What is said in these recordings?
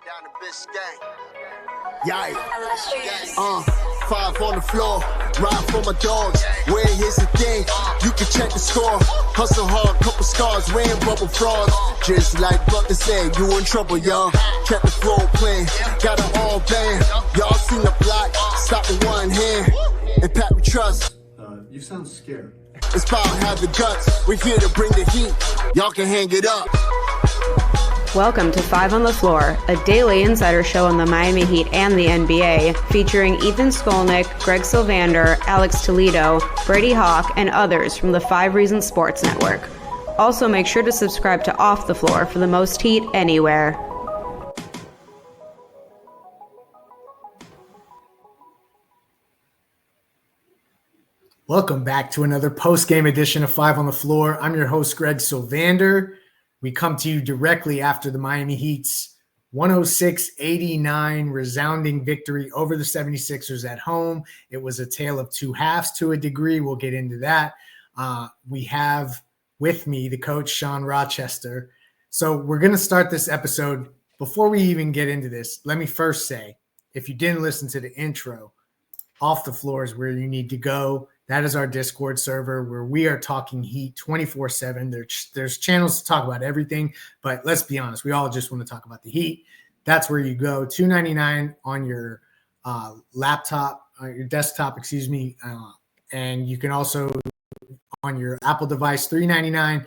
Down the Biscayne. Yikes. 5 on the floor, ride for my dogs. Where here's the thing, you can check the score. Hustle hard, couple scars, wearing rubber frauds. Just like Butler said, you in trouble, y'all. Kept the floor playing, got it all banned. Y'all seen the block, stop with one hand. And Pat, we trust. You sound scared. It's about have the guts, we're here to bring the heat. Y'all can hang it up. Welcome to 5 on the Floor, a daily insider show on the Miami Heat and the NBA, featuring Ethan Skolnick, Greg Sylvander, Alex Toledo, Brady Hawk, and others from the 5 Reasons Sports Network. Also, make sure to subscribe to Off the Floor for the most heat anywhere. Welcome back to another post-game edition of 5 on the Floor. I'm your host, Greg Sylvander. We come to you directly after the Miami Heat's 106-89 resounding victory over the 76ers at home. It was a tale of two halves to a degree. We'll get into that. We have with me the coach, Sean Rochester. So we're going to start this episode. Before we even get into this, let me first say, if you didn't listen to the intro, Off the Floor is where you need to go. That is our Discord server where we are talking Heat 24/7. There's channels to talk about everything, but let's be honest, we all just want to talk about the Heat. That's where you go. $2.99 on your laptop, your desktop, and you can also on your Apple device, $3.99.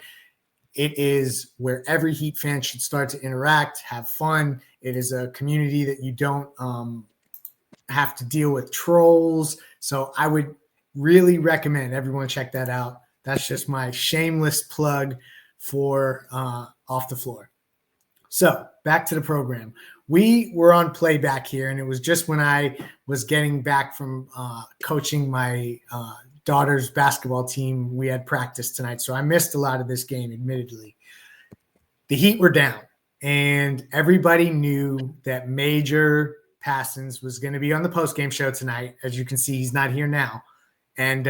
It is where every Heat fan should start to interact, have fun. It is a community that you don't have to deal with trolls. So I would really recommend everyone check that out. That's just my shameless plug for Off the Floor. So back to the program. We were on playback here, and it was just when I was getting back from coaching my daughter's basketball team. We had practice tonight, so I missed a lot of this game, admittedly. The Heat were down, and everybody knew that Major Passons was going to be on the postgame show tonight. As you can see, he's not here now. And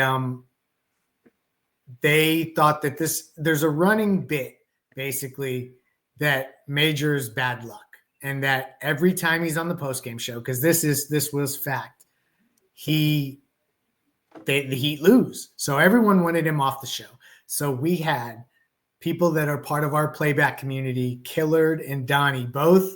they thought that there's a running bit, basically, that Major's bad luck. And that every time he's on the postgame show, because this was fact, the Heat lose. So everyone wanted him off the show. So we had people that are part of our playback community, Killard and Donnie, both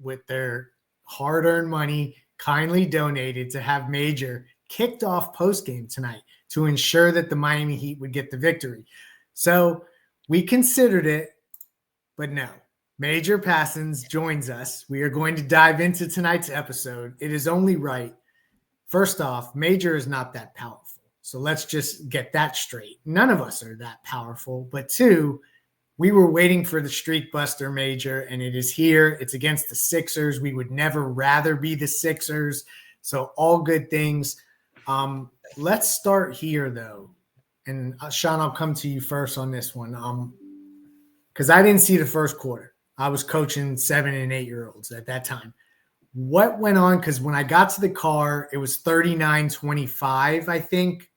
with their hard-earned money, kindly donated to have Major kicked off postgame tonight to ensure that the Miami Heat would get the victory. So we considered it, but no. Major Passons joins us. We are going to dive into tonight's episode. It is only right. First off, Major is not that powerful. So let's just get that straight. None of us are that powerful. But two, we were waiting for the streak buster, Major, and it is here. It's against the Sixers. We would never rather be the Sixers. So all good things. Let's start here, though. And Sean, I'll come to you first on this one. Because I didn't see the first quarter. I was coaching 7 and 8-year-olds at that time. What went on? Because when I got to the car, it was 39-25, I think,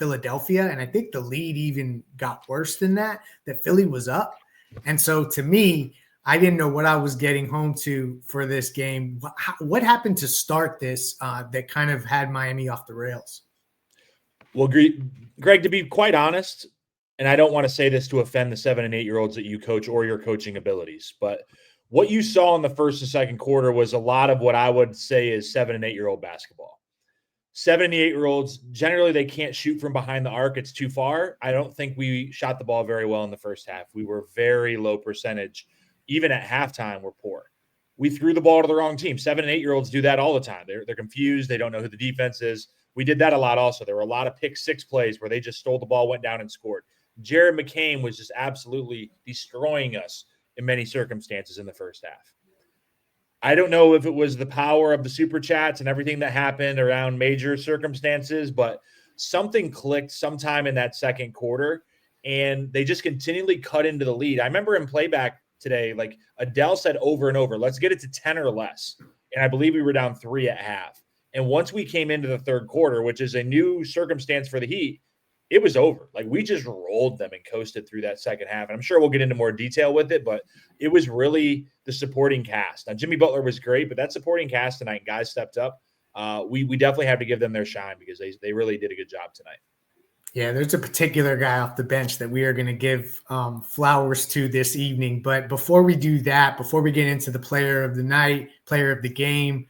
Philadelphia. And I think the lead even got worse than that Philly was up. And so to me, I didn't know what I was getting home to for this game. What happened to start this that kind of had Miami off the rails? Well, Greg, to be quite honest, and I don't want to say this to offend the 7 and 8-year-olds that you coach or your coaching abilities, but what you saw in the first and second quarter was a lot of what I would say is 7 and 8-year-old basketball. 7 and 8-year-olds, generally they can't shoot from behind the arc. It's too far. I don't think we shot the ball very well in the first half. We were very low percentage. Even at halftime, we're poor. We threw the ball to the wrong team. 7 and 8-year-olds do that all the time. They're confused. They don't know who the defense is. We did that a lot also. There were a lot of pick six plays where they just stole the ball, went down and scored. Jared McCain was just absolutely destroying us in many circumstances in the first half. I don't know if it was the power of the super chats and everything that happened around Major circumstances, but something clicked sometime in that second quarter, and they just continually cut into the lead. I remember in playback today, like Adele said over and over, let's get it to 10 or less. And I believe we were down 3 at half. And once we came into the third quarter, which is a new circumstance for the Heat, it was over. Like, we just rolled them and coasted through that second half. And I'm sure we'll get into more detail with it, but it was really the supporting cast. Now, Jimmy Butler was great, but that supporting cast tonight, guys stepped up. We definitely have to give them their shine because they really did a good job tonight. Yeah, there's a particular guy off the bench that we are going to give flowers to this evening. But before we do that, before we get into the player of the night, player of the game,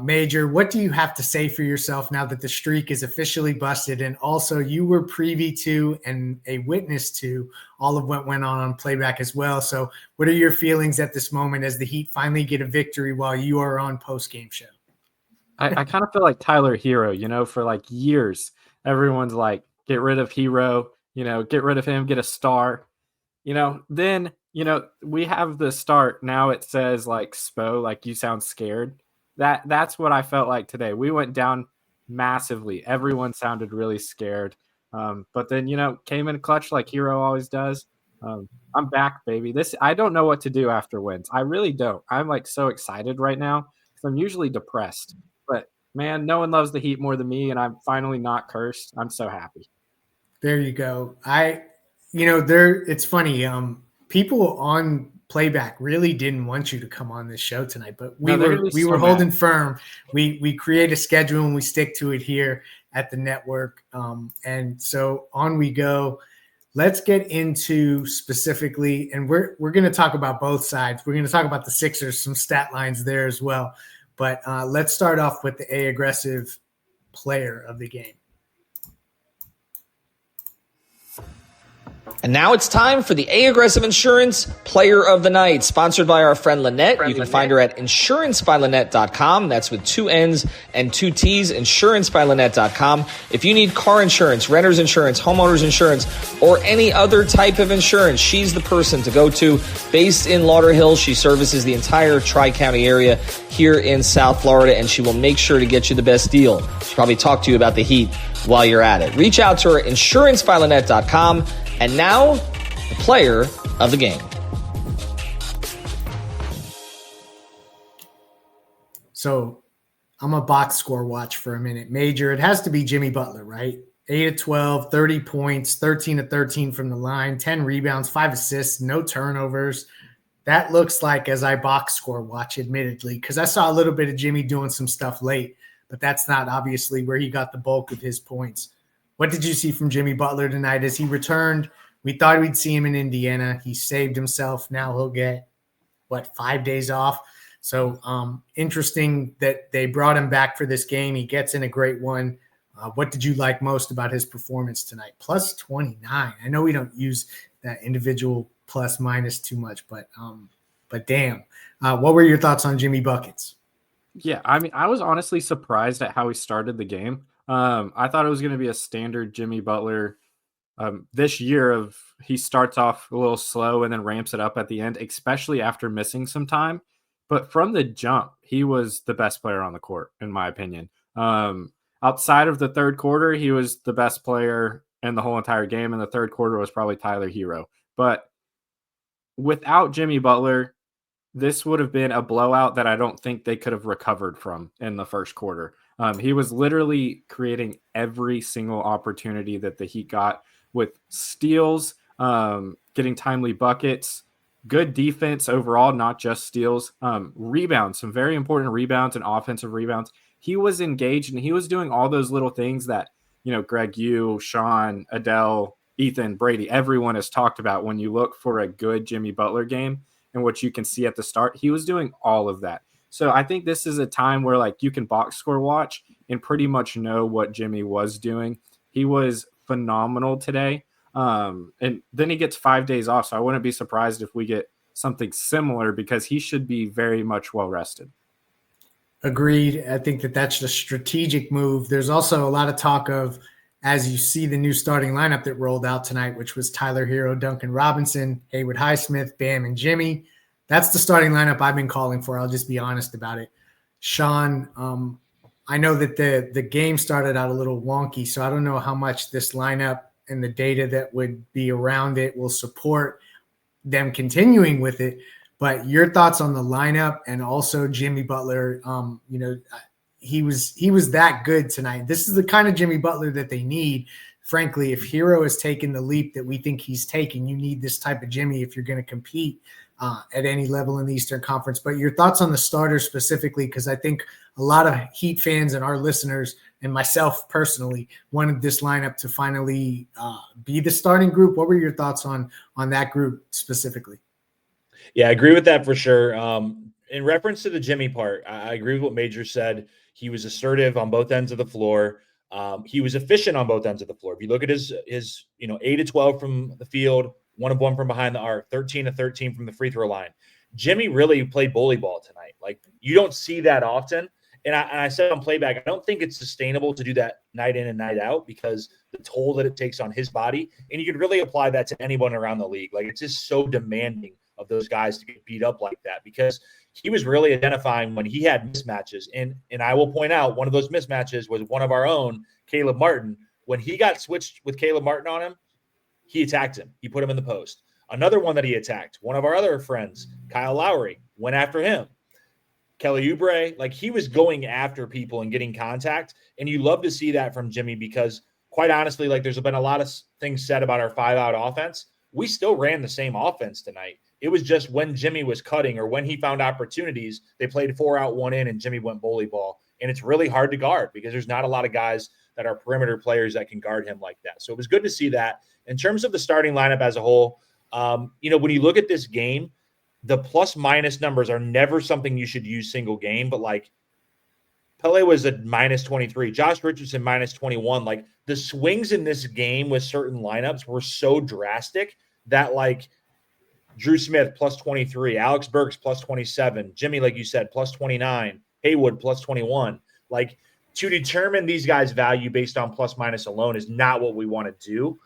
Major, what do you have to say for yourself now that the streak is officially busted? And also you were privy to and a witness to all of what went on playback as well. So what are your feelings at this moment as the Heat finally get a victory while you are on post-game show? I kind of feel like Tyler Herro, for like years, everyone's like, get rid of Herro, get rid of him, get a star, then, we have the start. Now it says like Spo, like you sound scared. That's what I felt like today. We went down massively. Everyone sounded really scared. But then, came in clutch like Herro always does. I'm back, baby. I don't know what to do after wins. I really don't. I'm like so excited right now because I'm usually depressed. But man, no one loves the Heat more than me, and I'm finally not cursed. I'm so happy. There you go. It's funny. People on playback really didn't want you to come on this show tonight, but we were holding firm. We create a schedule and we stick to it here at the network. And so on we go. Let's get into specifically, and we're going to talk about both sides. We're going to talk about the Sixers, some stat lines there as well. But let's start off with the aggressive player of the game. And now it's time for the A-Aggressive Insurance Player of the Night, sponsored by our friend Lynette. You can find her at insurancebylynette.com. That's with 2 N's and 2 T's, insurancebylynette.com. If you need car insurance, renter's insurance, homeowner's insurance, or any other type of insurance, she's the person to go to. Based in Lauderhill, she services the entire Tri-County area here in South Florida, and she will make sure to get you the best deal. She'll probably talk to you about the Heat while you're at it. Reach out to her, insurancebylynette.com. And now, the player of the game. So I'm a box score watch for a minute. Major, it has to be Jimmy Butler, right? 8 of 12, 30 points, 13 of 13 from the line, 10 rebounds, 5 assists, no turnovers. That looks like, as I box score watch, admittedly, because I saw a little bit of Jimmy doing some stuff late, but that's not obviously where he got the bulk of his points. What did you see from Jimmy Butler tonight as he returned? We thought we'd see him in Indiana. He saved himself. Now he'll get, 5 days off? So interesting that they brought him back for this game. He gets in a great one. What did you like most about his performance tonight? Plus 29. I know we don't use that individual plus minus too much, but damn. What were your thoughts on Jimmy Buckets? Yeah, I mean, I was honestly surprised at how he started the game. I thought it was going to be a standard Jimmy Butler this year he starts off a little slow and then ramps it up at the end, especially after missing some time. But from the jump, he was the best player on the court, in my opinion. Outside of the third quarter, he was the best player in the whole entire game, and the third quarter was probably Tyler Herro. But without Jimmy Butler, this would have been a blowout that I don't think they could have recovered from in the first quarter. He was literally creating every single opportunity that the Heat got with steals, getting timely buckets, good defense overall, not just steals, rebounds, some very important rebounds and offensive rebounds. He was engaged and he was doing all those little things that, Greg, you, Sean, Adele, Ethan, Brady, everyone has talked about when you look for a good Jimmy Butler game and what you can see at the start. He was doing all of that. So I think this is a time where you can box score watch and pretty much know what Jimmy was doing. He was phenomenal today. And then he gets 5 days off. So I wouldn't be surprised if we get something similar because he should be very much well rested. Agreed. I think that's the strategic move. There's also a lot of talk of, as you see the new starting lineup that rolled out tonight, which was Tyler Herro, Duncan Robinson, Haywood Highsmith, Bam, and Jimmy. That's the starting lineup I've been calling for. I'll just be honest about it. Sean, I know that the game started out a little wonky, so I don't know how much this lineup and the data that would be around it will support them continuing with it. But your thoughts on the lineup and also Jimmy Butler, he was that good tonight. This is the kind of Jimmy Butler that they need. frankly, if Herro has taken the leap that we think he's taking, you need this type of Jimmy if you're going to compete at any level in the Eastern Conference. But your thoughts on the starters specifically, because I think a lot of Heat fans and our listeners and myself personally wanted this lineup to finally be the starting group. What were your thoughts on that group specifically? Yeah, I agree with that for sure. In reference to the Jimmy part, I agree with what Major said. He was assertive on both ends of the floor. He was efficient on both ends of the floor. If you look at his 8 of 12 from the field, 1 of 1 from behind the arc, 13 of 13 from the free throw line. Jimmy really played bully ball tonight. Like, you don't see that often. And I said on playback, I don't think it's sustainable to do that night in and night out because the toll that it takes on his body. And you could really apply that to anyone around the league. Like, it's just so demanding of those guys to get beat up like that because he was really identifying when he had mismatches. And I will point out one of those mismatches was one of our own, Caleb Martin. When he got switched with Caleb Martin on him, he attacked him. He put him in the post. Another one that he attacked, one of our other friends, Kyle Lowry, went after him. Kelly Oubre, like, he was going after people and getting contact. And you love to see that from Jimmy because, quite honestly, like, there's been a lot of things said about our 5-out offense. We still ran the same offense tonight. It was just when Jimmy was cutting or when he found opportunities, they played 4 out, 1 in, and Jimmy went bully ball. And it's really hard to guard because there's not a lot of guys that are perimeter players that can guard him like that. So it was good to see that. In terms of the starting lineup as a whole, when you look at this game, the plus-minus numbers are never something you should use single game, but like Pele was at minus 23, Josh Richardson minus 21. Like, the swings in this game with certain lineups were so drastic that, like, Drew Smith plus 23, Alex Burks plus 27, Jimmy, like you said, plus 29, Haywood plus 21. Like, to determine these guys' value based on plus-minus alone is not what we want to do.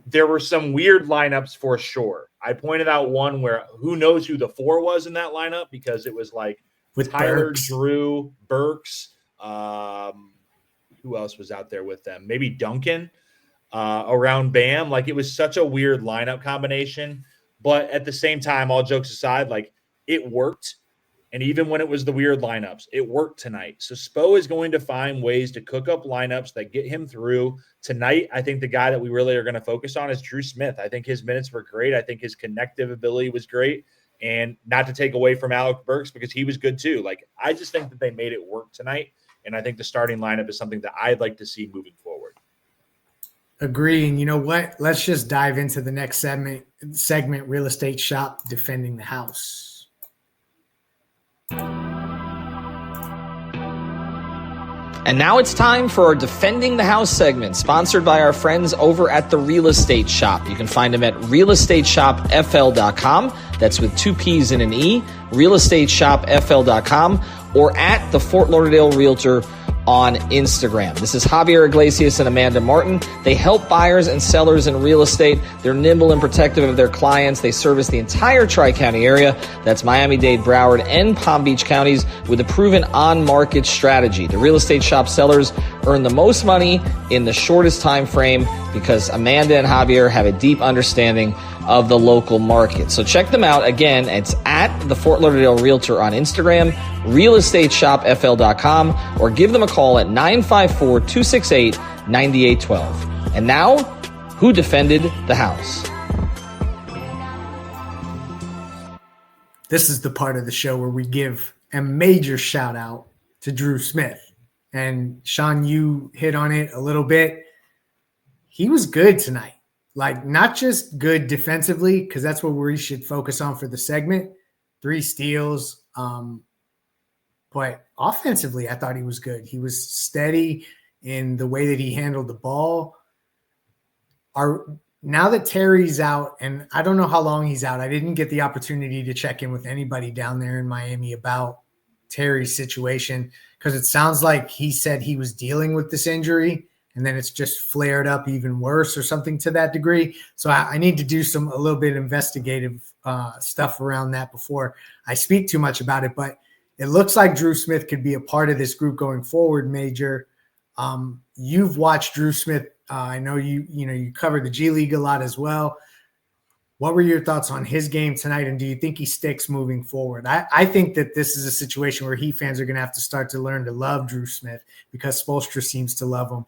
There were some weird lineups for sure. I pointed out one where who knows who the 4 was in that lineup because it was like with Tyler, Burks. Drew, Burks. Who else was out there with them? Maybe Duncan around Bam. Like, it was such a weird lineup combination. But at the same time, all jokes aside, like, it worked. And even when it was the weird lineups, it worked tonight. So Spo is going to find ways to cook up lineups that get him through. Tonight, I think the guy that we really are going to focus on is Drew Smith. I think his minutes were great. I think his connective ability was great. And not to take away from Alex Burks because he was good too. Like, I just think that they made it work tonight. And I think the starting lineup is something that I'd like to see moving forward. Agree. And you know what? Let's just dive into the next segment, Real Estate Shop Defending the House. And now it's time for our Defending the House segment, sponsored by our friends over at The Real Estate Shop. You can find them at realestateshopfl.com. That's with 2 P's and an E, realestateshopfl.com, or at the Fort Lauderdale Realtor on Instagram. This is Javier Iglesias and Amanda Martin. They help buyers and sellers in real estate. They're nimble and protective of their clients. They service the entire Tri-County area. That's Miami-Dade, Broward, and Palm Beach counties with a proven on-market strategy. The Real Estate Shop sellers earn the most money in the shortest time frame because Amanda and Javier have a deep understanding of the local market. So check them out. Again, it's at the Fort Lauderdale Realtor on Instagram, realestateshopfl.com, or give them a call at 954-268-9812. And now, who defended the house? This is the part of the show where we give a major shout out to Drew Smith. And Sean, you hit on it a little bit. He was good tonight. Like, not just good defensively, because that's what we should focus on for the segment. 3 steals. But offensively, I thought he was good. He was steady in the way that he handled the ball. Now that Terry's out, and I don't know how long he's out, I didn't get the opportunity to check in with anybody down there in Miami about Terry's situation because it sounds like he said he was dealing with this injury and then it's just flared up even worse or something to that degree. So I need to do a little bit of investigative stuff around that before I speak too much about it. But it looks like Drew Smith could be a part of this group going forward, Major. You've watched Drew Smith. I know you cover the G League a lot as well. What were your thoughts on his game tonight, and do you think he sticks moving forward? I think that this is a situation where Heat fans are going to have to start to learn to love Drew Smith because Spoelstra seems to love him.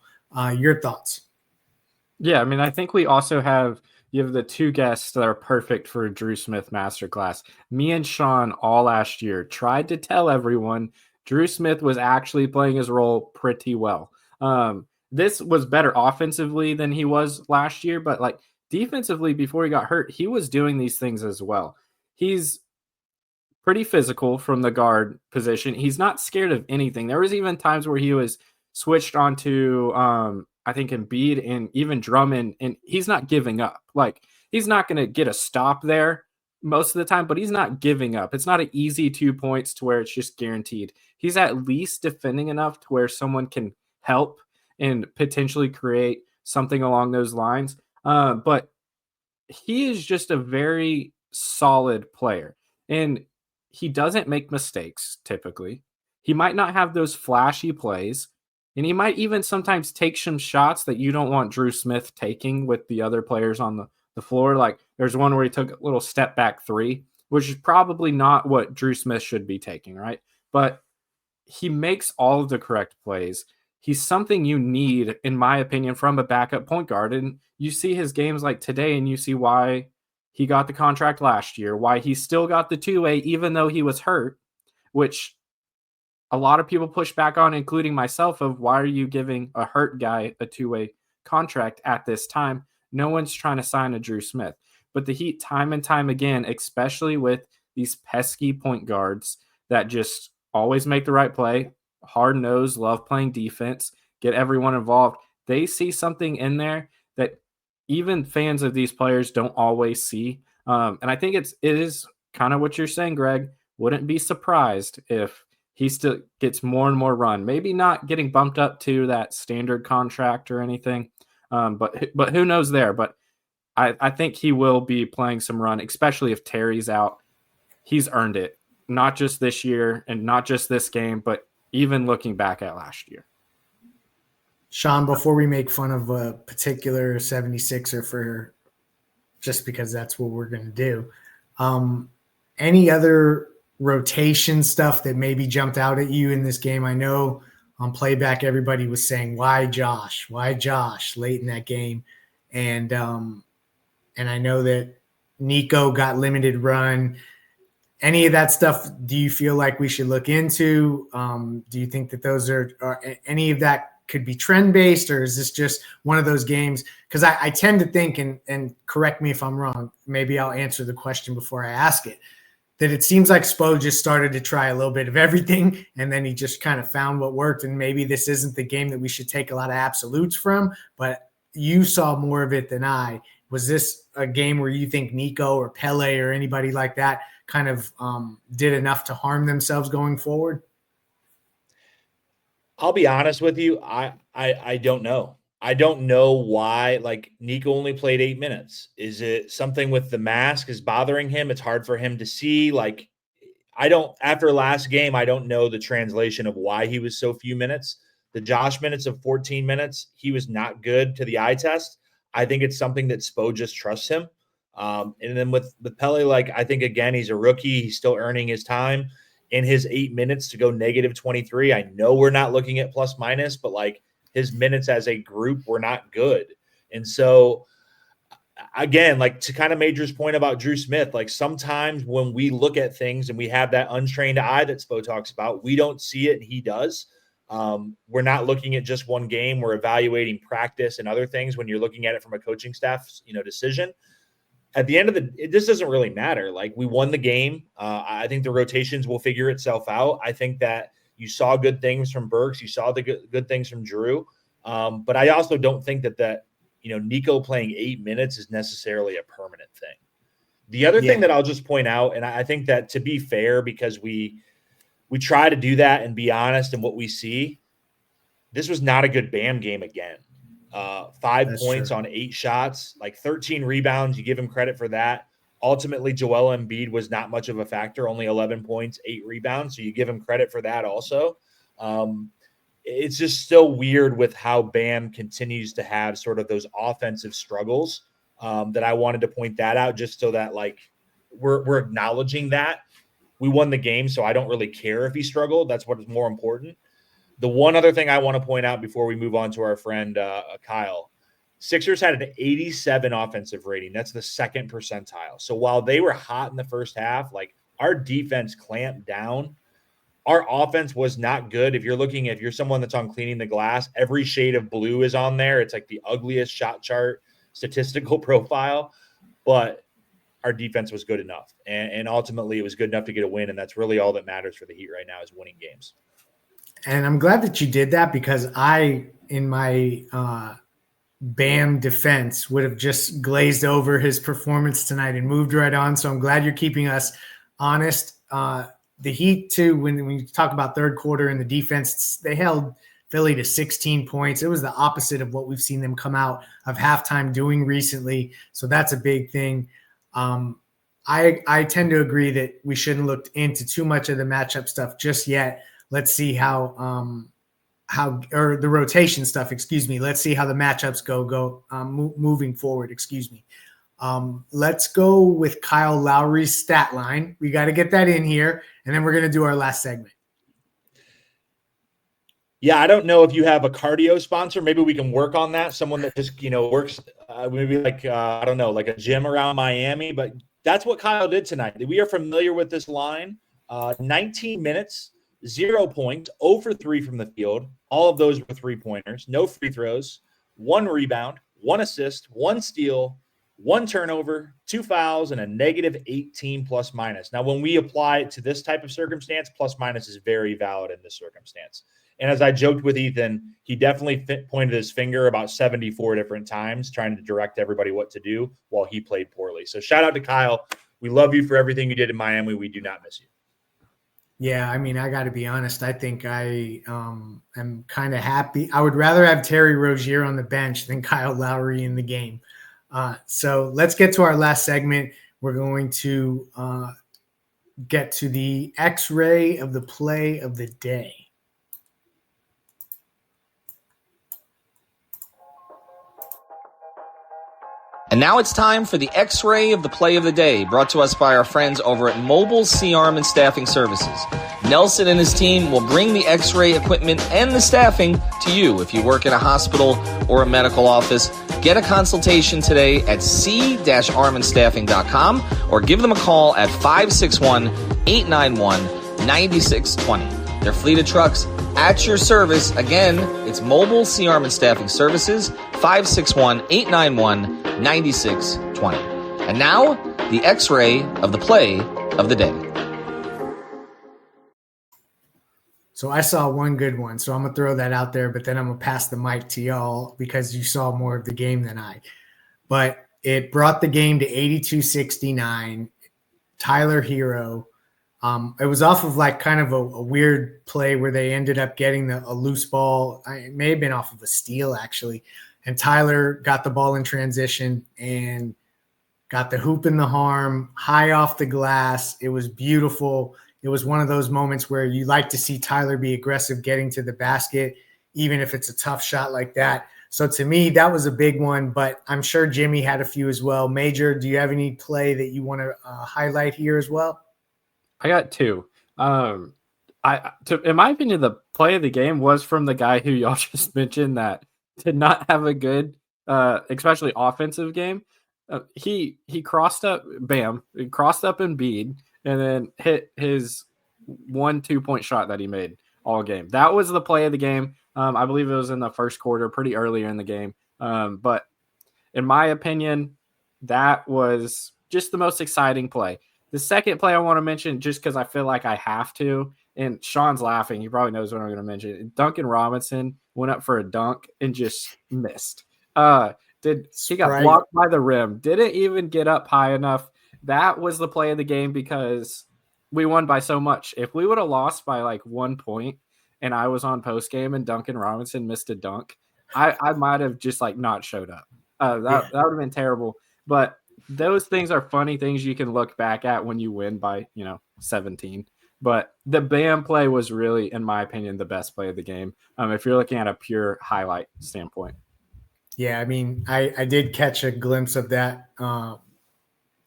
Your thoughts? Yeah, I mean, I think we also you have the two guests that are perfect for a Drew Smith masterclass. Me and Sean all last year tried to tell everyone Drew Smith was actually playing his role pretty well. This was better offensively than he was last year, but like defensively before he got hurt, he was doing these things as well. He's pretty physical from the guard position. He's not scared of anything. There was even times where he was switched onto I think Embiid and even Drummond, and he's not giving up. Like he's not going to get a stop there most of the time, but he's not giving up. It's not an easy 2 points to where it's just guaranteed. He's at least defending enough to where someone can help and potentially create something along those lines. But he is just a very solid player. And he doesn't make mistakes typically. He might not have those flashy plays, and he might even sometimes take some shots that you don't want Drew Smith taking with the other players on the floor. Like there's one where he took a little step back three, which is probably not what Drew Smith should be taking, right? But he makes all of the correct plays. He's something you need, in my opinion, from a backup point guard. And you see his games like today, and you see why he got the contract last year, why he still got the two-way, even though he was hurt, which a lot of people push back on, including myself, of why are you giving a hurt guy a two-way contract at this time? No one's trying to sign a Drew Smith. But the Heat, time and time again, especially with these pesky point guards that just always make the right play, hard-nosed, love playing defense, get everyone involved, they see something in there that even fans of these players don't always see. And I think it is kind of what you're saying, Greg. Wouldn't be surprised if he still gets more and more run. Maybe not getting bumped up to that standard contract or anything, but who knows there. But I think he will be playing some run, especially if Terry's out. He's earned it, not just this year and not just this game, but even looking back at last year. Sean, before we make fun of a particular 76er for just because that's what we're going to do, any other rotation stuff that maybe jumped out at you in this game? I know on playback everybody was saying, why Josh late in that game, and I know that Nico got limited run. Any of that stuff, do you feel like we should look into? Do you think that those are any of that could be trend-based, or is this just one of those games? Because I tend to think, and correct me if I'm wrong, maybe I'll answer the question before I ask it, that it seems like Spo just started to try a little bit of everything, and then he just kind of found what worked, and maybe this isn't the game that we should take a lot of absolutes from, but you saw more of it than I. Was this a game where you think Nico or Pele or anybody like that kind of did enough to harm themselves going forward? I'll be honest with you. I don't know. I don't know why, like, Nico only played 8 minutes. Is it something with the mask is bothering him? It's hard for him to see. Like, after last game, I don't know the translation of why he was so few minutes. The Josh minutes of 14 minutes, he was not good to the eye test. I think it's something that Spo just trusts him. And then with Pele, like, I think, again, he's a rookie. He's still earning his time. In his 8 minutes to go negative 23, I know we're not looking at plus minus, but like his minutes as a group were not good. And so, again, like to kind of Major's point about Drew Smith, like sometimes when we look at things and we have that untrained eye that Spo talks about, we don't see it and he does. We're not looking at just one game. We're evaluating practice and other things when you're looking at it from a coaching staff's, decision. At the end of this doesn't really matter. Like, we won the game. I think the rotations will figure itself out. I think that you saw good things from Burks. You saw the good things from Drew. But I also don't think that Nico playing 8 minutes is necessarily a permanent thing. The other thing that I'll just point out, and I think that to be fair, because we try to do that and be honest in what we see, this was not a good Bam game again. 5 points on 8 shots, like 13 rebounds. You give him credit for that. Ultimately, Joel Embiid was not much of a factor, only 11 points, 8 rebounds. So you give him credit for that also. It's just still weird with how Bam continues to have sort of those offensive struggles that I wanted to point that out just so that like we're acknowledging that. We won the game, so I don't really care if he struggled. That's what is more important. The one other thing I want to point out before we move on to our friend Kyle, Sixers had an 87 offensive rating. That's the second percentile. So while they were hot in the first half, like our defense clamped down. Our offense was not good. If you're someone that's on Cleaning the Glass, every shade of blue is on there. It's like the ugliest shot chart statistical profile, but our defense was good enough. And ultimately it was good enough to get a win. And that's really all that matters for the Heat right now is winning games. And I'm glad that you did that because I, in my Bam defense, would have just glazed over his performance tonight and moved right on. So I'm glad you're keeping us honest. The Heat, too, when we talk about third quarter and the defense, they held Philly to 16 points. It was the opposite of what we've seen them come out of halftime doing recently. So that's a big thing. I tend to agree that we shouldn't look into too much of the matchup stuff just yet. Let's see how the rotation stuff, Let's see how the matchups go moving forward, Let's go with Kyle Lowry's stat line. We got to get that in here, and then we're going to do our last segment. Yeah, I don't know if you have a cardio sponsor. Maybe we can work on that. Someone that just, works maybe like, I don't know, like a gym around Miami. But that's what Kyle did tonight. We are familiar with this line. 19 minutes, 0 points, 0 for 3 from the field. All of those were three-pointers. No free throws, 1 rebound, 1 assist, 1 steal, 1 turnover, 2 fouls, and a negative 18 plus minus. Now, when we apply it to this type of circumstance, plus minus is very valid in this circumstance. And as I joked with Ethan, he definitely pointed his finger about 74 different times trying to direct everybody what to do while he played poorly. So shout out to Kyle. We love you for everything you did in Miami. We do not miss you. Yeah, I mean, I got to be honest. I think I am kind of happy. I would rather have Terry Rozier on the bench than Kyle Lowry in the game. So let's get to our last segment. We're going to get to the X-ray of the play of the day. And now it's time for the X-ray of the play of the day, brought to us by our friends over at Mobile C-Arm and Staffing Services. Nelson and his team will bring the X-ray equipment and the staffing to you. If you work in a hospital or a medical office, get a consultation today at c-armandstaffing.com or give them a call at 561-891-9620. Their fleet of trucks at your service. Again, it's Mobile C-Arm and Staffing Services, 561-891-9620. And now, the X-ray of the play of the day. So I saw one good one, so I'm going to throw that out there, but then I'm going to pass the mic to y'all because you saw more of the game than I. But it brought the game to 82-69. Tyler Herro. It was off of like kind of a weird play where they ended up getting a loose ball. It may have been off of a steal, actually. And Tyler got the ball in transition and got the hoop in the arm, high off the glass. It was beautiful. It was one of those moments where you like to see Tyler be aggressive getting to the basket, even if it's a tough shot like that. So to me, that was a big one, but I'm sure Jimmy had a few as well. Major, do you have any play that you want to highlight here as well? I got 2. In my opinion, the play of the game was from the guy who y'all just mentioned that did not have a good, especially offensive game. He crossed up Embiid and then hit his 1 2-point shot that he made all game. That was the play of the game. I believe it was in the first quarter, pretty earlier in the game. But in my opinion, that was just the most exciting play. The second play I want to mention, just because I feel like I have to, and Sean's laughing. He probably knows what I'm going to mention. Duncan Robinson went up for a dunk and just missed. He got blocked by the rim. Didn't even get up high enough. That was the play of the game because we won by so much. If we would have lost by like 1 point and I was on post game and Duncan Robinson missed a dunk, I might have just like not showed up. That would have been terrible. But those things are funny things you can look back at when you win by, 17. But the Bam play was really, in my opinion, the best play of the game. If you're looking at a pure highlight standpoint. Yeah, I mean, I did catch a glimpse of that.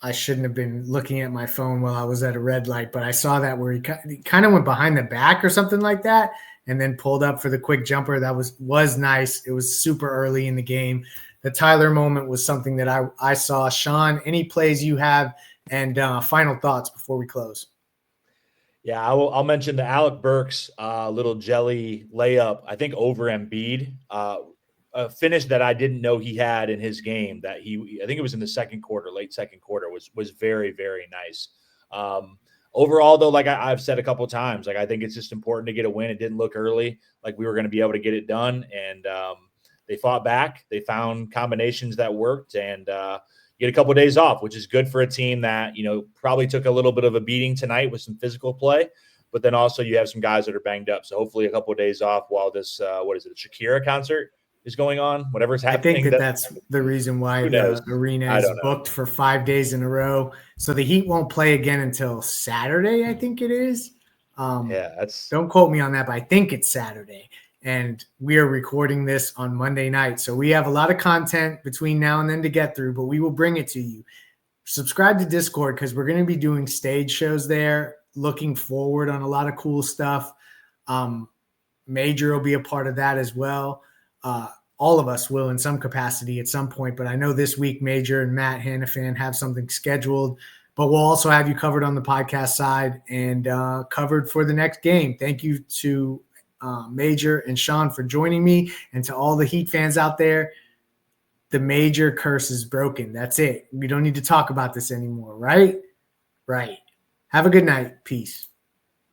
I shouldn't have been looking at my phone while I was at a red light, but I saw that where he kind of went behind the back or something like that and then pulled up for the quick jumper. That was nice. It was super early in the game. the Tyler moment was something that I saw. Sean, any plays you have and final thoughts before we close? Yeah, I'll mention the Alec Burks little jelly layup, I think over Embiid, a finish that I didn't know he had in his game that I think it was in the second quarter, late second quarter, was very, very nice. Overall, though, like I've said a couple of times, like I think it's just important to get a win. It didn't look early like we were going to be able to get it done, and they fought back. They found combinations that worked, and get a couple of days off, which is good for a team that, probably took a little bit of a beating tonight with some physical play, but then also you have some guys that are banged up. So hopefully a couple of days off while this, what is it, a Shakira concert is going on, whatever's happening. I think that's the reason why the arena is booked for 5 days in a row. So the Heat won't play again until Saturday, I think it is. Don't quote me on that, but I think it's Saturday. And we are recording this on Monday night. So we have a lot of content between now and then to get through, but we will bring it to you. Subscribe to Discord because we're going to be doing stage shows there, looking forward on a lot of cool stuff. Major will be a part of that as well. All of us will in some capacity at some point, but I know this week Major and Matt Hannafan have something scheduled, but we'll also have you covered on the podcast side and covered for the next game. Thank you to Major and Sean for joining me, and to all the Heat fans out there. The Major curse is broken. That's it. We don't need to talk about this anymore, right? Right. Have a good night. Peace.